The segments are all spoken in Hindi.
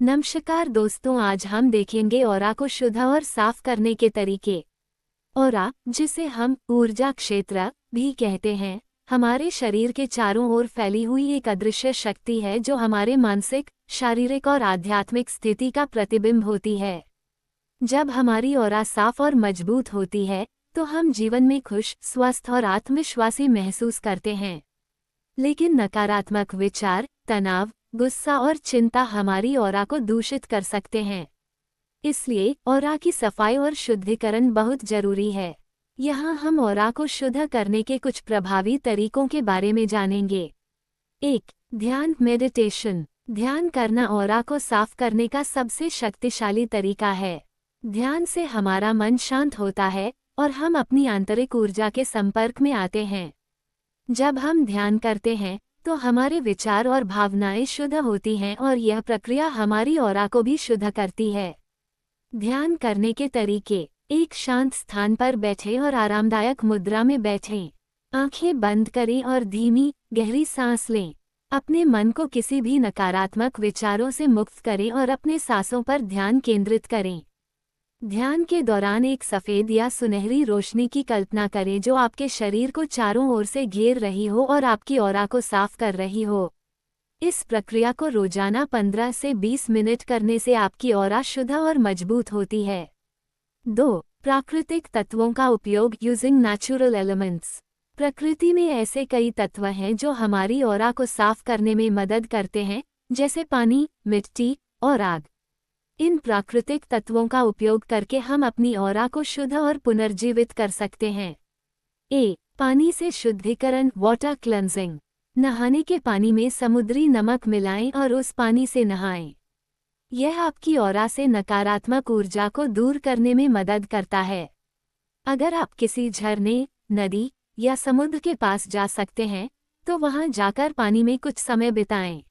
नमस्कार दोस्तों, आज हम देखेंगे ऑरा को शुद्ध और साफ करने के तरीके। ऑरा, जिसे हम ऊर्जा क्षेत्र भी कहते हैं, हमारे शरीर के चारों ओर फैली हुई एक अदृश्य शक्ति है जो हमारे मानसिक, शारीरिक और आध्यात्मिक स्थिति का प्रतिबिंब होती है। जब हमारी ऑरा साफ और मजबूत होती है तो हम जीवन में खुश, स्वस्थ और आत्मविश्वासी महसूस करते हैं। लेकिन नकारात्मक विचार, तनाव, गुस्सा और चिंता हमारी ऑरा को दूषित कर सकते हैं। इसलिए ऑरा की सफाई और शुद्धिकरण बहुत जरूरी है। यहाँ हम ऑरा को शुद्ध करने के कुछ प्रभावी तरीकों के बारे में जानेंगे। 1. ध्यान मेडिटेशन। ध्यान करना ऑरा को साफ करने का सबसे शक्तिशाली तरीका है। ध्यान से हमारा मन शांत होता है और हम अपनी आंतरिक ऊर्जा के संपर्क में आते हैं। जब हम ध्यान करते हैं तो हमारे विचार और भावनाएं शुद्ध होती हैं और यह प्रक्रिया हमारी ऑरा को भी शुद्ध करती है। ध्यान करने के तरीके। एक शांत स्थान पर बैठें और आरामदायक मुद्रा में बैठें। आंखें बंद करें और धीमी, गहरी सांस लें। अपने मन को किसी भी नकारात्मक विचारों से मुक्त करें और अपने सांसों पर ध्यान केंद्रित करें। ध्यान के दौरान एक सफ़ेद या सुनहरी रोशनी की कल्पना करें जो आपके शरीर को चारों ओर से घेर रही हो और आपकी ऑरा को साफ कर रही हो। इस प्रक्रिया को रोजाना 15 से 20 मिनट करने से आपकी ऑरा शुद्ध और मजबूत होती है। 2. प्राकृतिक तत्वों का उपयोग। Using natural elements. प्रकृति में ऐसे कई तत्व हैं जो हमारी ऑरा को साफ करने में मदद करते हैं, जैसे पानी, मिट्टी और आग। इन प्राकृतिक तत्वों का उपयोग करके हम अपनी ऑरा को शुद्ध और पुनर्जीवित कर सकते हैं। पानी से शुद्धिकरण। Water cleansing. नहाने के पानी में समुद्री नमक मिलाएं और उस पानी से नहाएं। यह आपकी ऑरा से नकारात्मक ऊर्जा को दूर करने में मदद करता है। अगर आप किसी झरने, नदी या समुद्र के पास जा सकते हैं तो वहां जाकर पानी में कुछ समय बिताएं।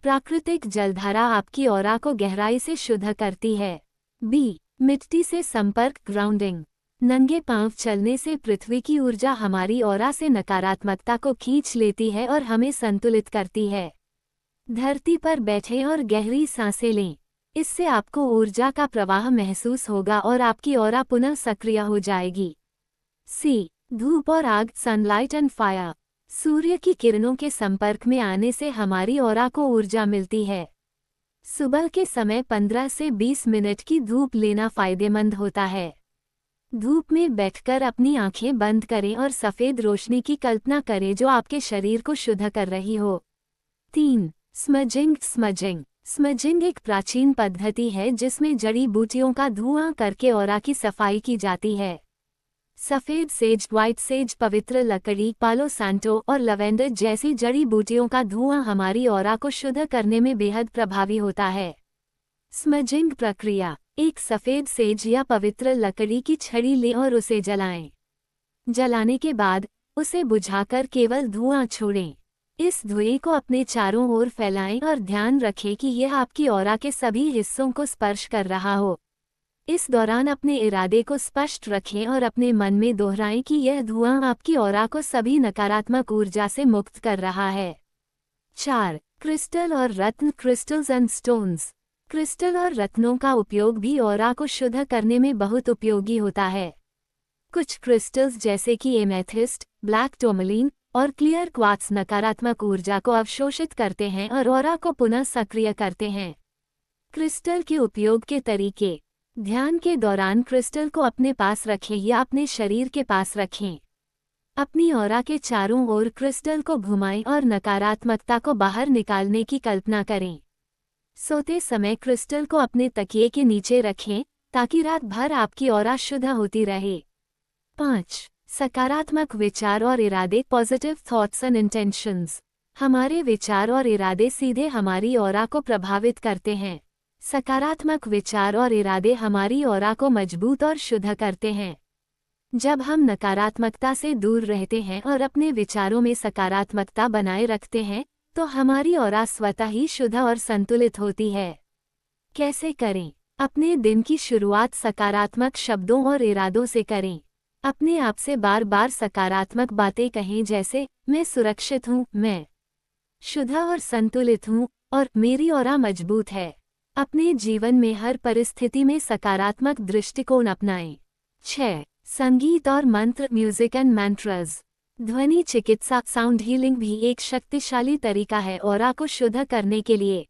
प्राकृतिक जलधारा आपकी ऑरा को गहराई से शुद्ध करती है। मिट्टी से संपर्क। ग्राउंडिंग। नंगे पांव चलने से पृथ्वी की ऊर्जा हमारी ऑरा से नकारात्मकता को खींच लेती है और हमें संतुलित करती है। धरती पर बैठें और गहरी सांसें लें। इससे आपको ऊर्जा का प्रवाह महसूस होगा और आपकी ऑरा पुनः सक्रिय हो जाएगी। धूप और आग। Sunlight and fire. सूर्य की किरणों के संपर्क में आने से हमारी ऑरा को ऊर्जा मिलती है। सुबह के समय 15 से 20 मिनट की धूप लेना फायदेमंद होता है। धूप में बैठकर अपनी आंखें बंद करें और सफ़ेद रोशनी की कल्पना करें जो आपके शरीर को शुद्ध कर रही हो। 3. स्मजिंग। स्मजिंग एक प्राचीन पद्धति है जिसमें जड़ी बूटियों का धुआं करके ऑरा की सफाई की जाती है। सफ़ेद सेज, व्हाइट सेज, पवित्र लकड़ी, पालो सांटो और लवेंडर जैसी जड़ी बूटियों का धुआं हमारी ऑरा को शुद्ध करने में बेहद प्रभावी होता है। स्मजिंग प्रक्रिया। एक सफ़ेद सेज या पवित्र लकड़ी की छड़ी लें और उसे जलाएं। जलाने के बाद उसे बुझाकर केवल धुआं छोड़ें। इस धुएं को अपने चारों ओर फैलाएं और ध्यान रखें कि यह आपकी ऑरा के सभी हिस्सों को स्पर्श कर रहा हो। इस दौरान अपने इरादे को स्पष्ट रखें और अपने मन में दोहराएं कि यह धुआं आपकी ऑरा को सभी नकारात्मक ऊर्जा से मुक्त कर रहा है। 4. क्रिस्टल और रत्न। Crystals and stones. क्रिस्टल और रत्नों का उपयोग भी ऑरा को शुद्ध करने में बहुत उपयोगी होता है। कुछ क्रिस्टल्स जैसे कि एमेथिस्ट, ब्लैक टोरमलीन और क्लियर क्वार्ट्ज नकारात्मक ऊर्जा को अवशोषित करते हैं और ऑरा को पुनः सक्रिय करते हैं। क्रिस्टल के उपयोग के तरीके। ध्यान के दौरान क्रिस्टल को अपने पास रखें या अपने शरीर के पास रखें। अपनी ऑरा के चारों ओर क्रिस्टल को घुमाएं और नकारात्मकता को बाहर निकालने की कल्पना करें। सोते समय क्रिस्टल को अपने तकिए के नीचे रखें ताकि रात भर आपकी ऑरा शुद्ध होती रहे। 5. सकारात्मक विचार और इरादे। Positive thoughts and intentions. हमारे विचार और इरादे सीधे हमारी ऑरा को प्रभावित करते हैं। सकारात्मक विचार और इरादे हमारी ऑरा को मजबूत और शुद्ध करते हैं। जब हम नकारात्मकता से दूर रहते हैं और अपने विचारों में सकारात्मकता बनाए रखते हैं तो हमारी ऑरा स्वतः ही शुद्ध और संतुलित होती है। कैसे करें? अपने दिन की शुरुआत सकारात्मक शब्दों और इरादों से करें। अपने आप से बार बार सकारात्मक बातें कहें, जैसे मैं सुरक्षित हूँ, मैं शुद्ध और संतुलित हूँ और मेरी ऑरा मजबूत है। अपने जीवन में हर परिस्थिति में सकारात्मक दृष्टिकोण अपनाएं। 6. संगीत और मंत्र, म्यूजिक एंड मैंट्रास। ध्वनि चिकित्सा साउंड हीलिंग भी एक शक्तिशाली तरीका है ऑरा को शुद्ध करने के लिए।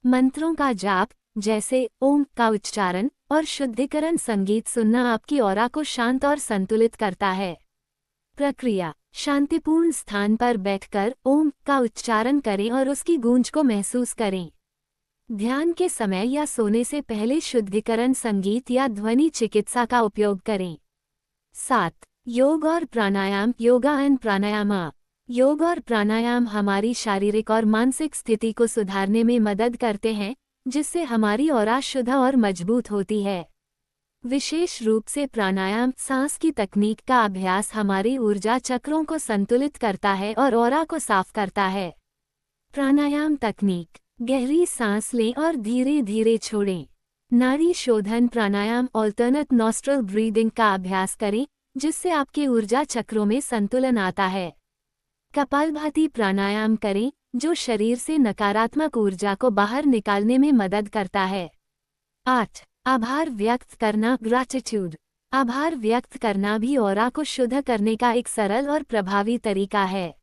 मंत्रों का जाप जैसे ओम का उच्चारण और शुद्धिकरण संगीत सुनना आपकी ऑरा को शांत और संतुलित करता है। प्रक्रिया: शांतिपूर्ण स्थान पर बैठकर ओम का उच्चारण करें और उसकी गूंज को महसूस करें। ध्यान के समय या सोने से पहले शुद्धिकरण संगीत या ध्वनि चिकित्सा का उपयोग करें। 7. योग और प्राणायाम, योगा एंड प्राणायामा। योग और प्राणायाम हमारी शारीरिक और मानसिक स्थिति को सुधारने में मदद करते हैं, जिससे हमारी ऑरा शुद्ध और मजबूत होती है। विशेष रूप से प्राणायाम सांस की तकनीक का अभ्यास हमारी ऊर्जा चक्रों को संतुलित करता है और ऑरा को साफ करता है। प्राणायाम तकनीक: गहरी सांस लें और धीरे धीरे छोड़ें। नाड़ी शोधन प्राणायाम ऑल्टरनेट नॉस्ट्रल ब्रीदिंग का अभ्यास करें, जिससे आपके ऊर्जा चक्रों में संतुलन आता है। कपालभाति प्राणायाम करें, जो शरीर से नकारात्मक ऊर्जा को बाहर निकालने में मदद करता है। 8. आभार व्यक्त करना, ग्रैटिट्यूड। आभार व्यक्त करना भी ऑरा को शुद्ध करने का एक सरल और प्रभावी तरीका है।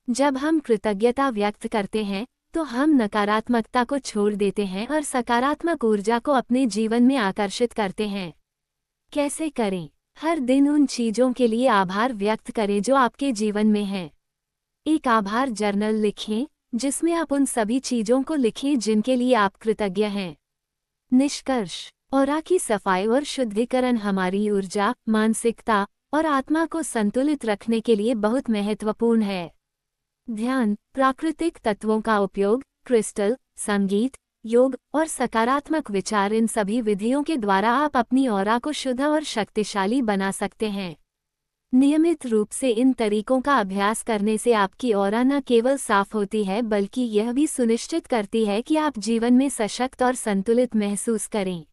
जब हम कृतज्ञता व्यक्त करते हैं, तो हम नकारात्मकता को छोड़ देते हैं और सकारात्मक ऊर्जा को अपने जीवन में आकर्षित करते हैं। कैसे करें? हर दिन उन चीजों के लिए आभार व्यक्त करें जो आपके जीवन में हैं। एक आभार जर्नल लिखें, जिसमें आप उन सभी चीजों को लिखें जिनके लिए आप कृतज्ञ हैं। निष्कर्ष: ऑरा की सफाई और शुद्धिकरण हमारी ऊर्जा, मानसिकता और आत्मा को संतुलित रखने के लिए बहुत महत्वपूर्ण है। ध्यान, प्राकृतिक तत्वों का उपयोग, क्रिस्टल, संगीत, योग और सकारात्मक विचार, इन सभी विधियों के द्वारा आप अपनी ऑरा को शुद्ध और शक्तिशाली बना सकते हैं। नियमित रूप से इन तरीकों का अभ्यास करने से आपकी ऑरा न केवल साफ होती है, बल्कि यह भी सुनिश्चित करती है कि आप जीवन में सशक्त और संतुलित महसूस करें।